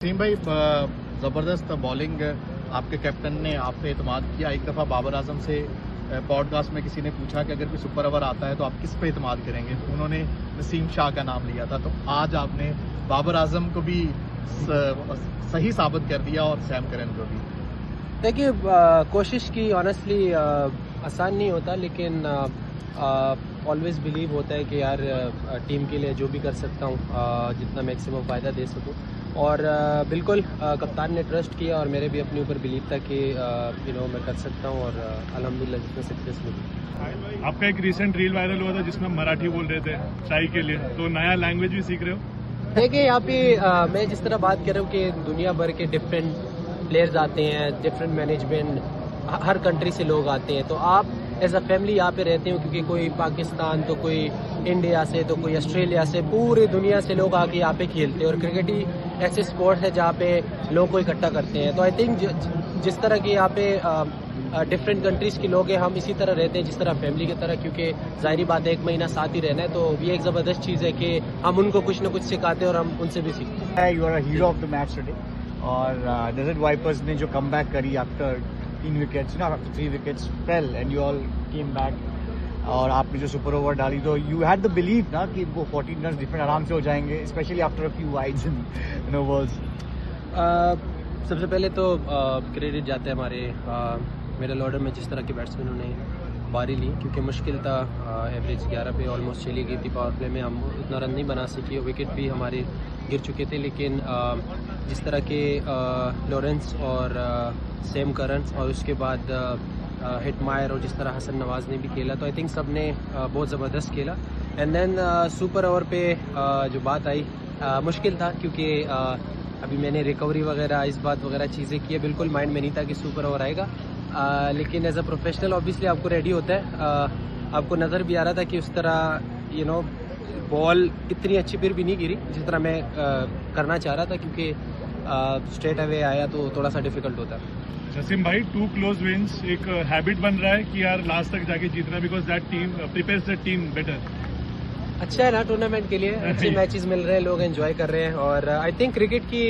नसीम भाई, ज़बरदस्त बॉलिंग आपके कैप्टन ने आप पे एतमाद किया। एक दफ़ा बाबर आजम से पॉडकास्ट में किसी ने पूछा कि अगर कोई सुपर ओवर आता है तो आप किस पे एतमाद करेंगे, उन्होंने नसीम शाह का नाम लिया था। तो आज आपने बाबर आजम को भी सही साबित कर दिया और सैम करन को भी। देखिए, कोशिश की ऑनेस्टली आसान नहीं होता, लेकिन ऑलवेज बिलीव होता है कि यार टीम के लिए जो भी कर सकता हूँ जितना मैक्सिमम फ़ायदा दे सकूँ। और बिल्कुल कप्तान ने ट्रस्ट किया और मेरे भी अपने ऊपर बिलीव था कि मैं कर सकता हूँ, और अल्हम्दुलिल्लाह जितना सक्सेस मिली। आपका एक रिसेंट रील वायरल हुआ था जिसमें मराठी बोल रहे थे चाय के लिए, तो नया लैंग्वेज भी सीख रहे हो? देखिए, यहाँ पे मैं जिस तरह बात कर रहा हूँ कि दुनिया भर के डिफरेंट प्लेयर्स आते हैं, डिफरेंट मैनेजमेंट, हर कंट्री से लोग आते हैं, तो आप एज अ फैमिली यहाँ पे रहते हो, क्योंकि कोई पाकिस्तान तो कोई इंडिया से तो कोई ऑस्ट्रेलिया से, पूरी दुनिया से लोग आके यहाँ पे खेलते हैं। और क्रिकेट ही ऐसे स्पोर्ट है जहाँ पे लोगों को इकट्ठा करते हैं। तो आई थिंक जिस तरह के यहाँ पे डिफरेंट कंट्रीज़ के लोग हैं, हम इसी तरह रहते हैं जिस तरह फैमिली की तरह, क्योंकि जाहिर बात है 1 महीना साथ ही रहना है। तो ये एक ज़बरदस्त चीज़ है कि हम उनको कुछ ना कुछ सिखाते हैं और हम उनसे भी सीखते हैं। You are a hero of the match today, और डेजर्ट वाइपर्स ने जो कमबैक करी after 3 wickets, after 3 wickets fail and you all came back, और आपने जो सुपर ओवर डाली तो यू हैड द बिलीव ना कि वो 14 रन डिफरेंट आराम से हो जाएंगे, specially after a few wides in overs. सबसे पहले तो क्रेडिट जाता है हमारे मिडल ऑर्डर में, जिस तरह के बैट्समैनों ने बारी ली, क्योंकि मुश्किल था। एवरेज 11 पे ऑलमोस्ट चली गई थी। पावर प्ले में हम उतना रन नहीं बना सके, विकेट भी हमारे गिर चुके थे। लेकिन जिस तरह के लॉरेंस और सैम करन और उसके बाद हिटमायर और जिस तरह हसन नवाज ने भी खेला, तो आई थिंक सब ने बहुत ज़बरदस्त खेला। एंड देन सुपर ओवर पे जो बात आई, मुश्किल था, क्योंकि अभी मैंने रिकवरी वगैरह इस बात वगैरह चीज़ें की है। बिल्कुल माइंड में नहीं था कि सुपर ओवर आएगा, लेकिन एज अ प्रोफेशनल ऑब्वियसली आपको रेडी होता है। आपको नज़र भी आ रहा था कि उस तरह बॉल इतनी अच्छी फिर भी नहीं गिरी जिस तरह मैं करना चाह रहा था, क्योंकि स्ट्रेट अवे आया तो थोड़ा सा डिफिकल्ट होता है। नसीम भाई, 2 क्लोज विंस एक हैबिट बन रहा है कि यार लास्ट तक जाके जीतना, because that team prepares the team better. अच्छा है ना, टूर्नामेंट के लिए अच्छे मैचेस मिल रहे हैं, लोग एंजॉय कर रहे हैं। और आई थिंक क्रिकेट की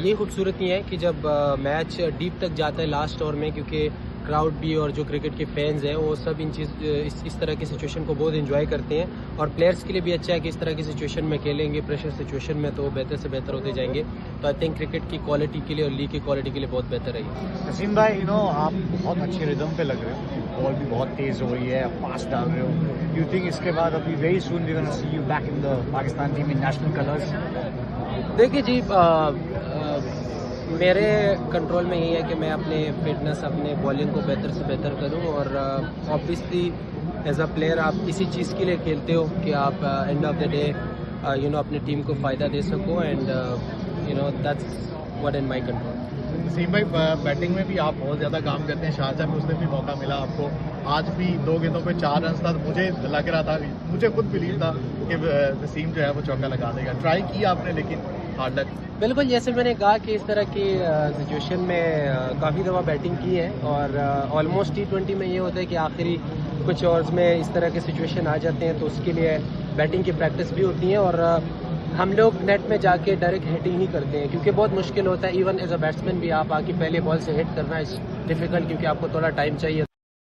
ये खूबसूरती है कि जब मैच डीप तक जाता है लास्ट ओवर में, क्योंकि क्राउड भी और जो क्रिकेट के फैंस हैं वो सब इस तरह की सिचुएशन को बहुत एंजॉय करते हैं। और प्लेयर्स के लिए भी अच्छा है कि इस तरह की सिचुएशन में खेलेंगे, प्रेशर सिचुएशन में, तो बेहतर से बेहतर होते जाएंगे। तो आई थिंक क्रिकेट की क्वालिटी के लिए और लीग की क्वालिटी के लिए बहुत बेहतर है। नसीम भाई, आप बहुत अच्छे रिदम पे लग रहे हो, बॉल भी बहुत तेज हो रही है, फास्ट डाल रहे हो। यू थिंक इसके बाद अभी very soon we gonna see you back in the Pakistan team in national colours? देखिए जी, मेरे कंट्रोल में यही है कि मैं अपने फिटनेस, अपने बॉलिंग को बेहतर से बेहतर करूं। और ऑब्वियसली एज अ प्लेयर आप इसी चीज़ के लिए खेलते हो कि आप एंड ऑफ द डे अपनी टीम को फ़ायदा दे सको, and that's what in my control. Naseem भाई, बैटिंग में भी आप बहुत ज़्यादा काम करते हैं। शारजा में उस दिन भी मौका मिला आपको, आज भी 2 गेंदों पे 4 रन था। मुझे लग रहा था, मुझे खुद बिलीव था कि नसीम जो है वो चौका लगा देगा। ट्राई किया आपने, लेकिन हार्ड लक। बिल्कुल, जैसे मैंने कहा कि इस तरह की सिचुएशन में काफ़ी दफ़ा बैटिंग की है, और ऑलमोस्ट T20 में ये होता है कि आखिरी कुछ ओवर्स में इस तरह के सिचुएशन आ जाते हैं, तो उसके लिए बैटिंग की प्रैक्टिस भी होती है। और हम लोग नेट में जाके डायरेक्ट हिटिंग ही करते हैं, क्योंकि बहुत मुश्किल होता है। इवन एज अ बैट्समैन भी आप आके पहले बॉल से हिट करना इज डिफ़िकल्ट, क्योंकि आपको थोड़ा टाइम चाहिए।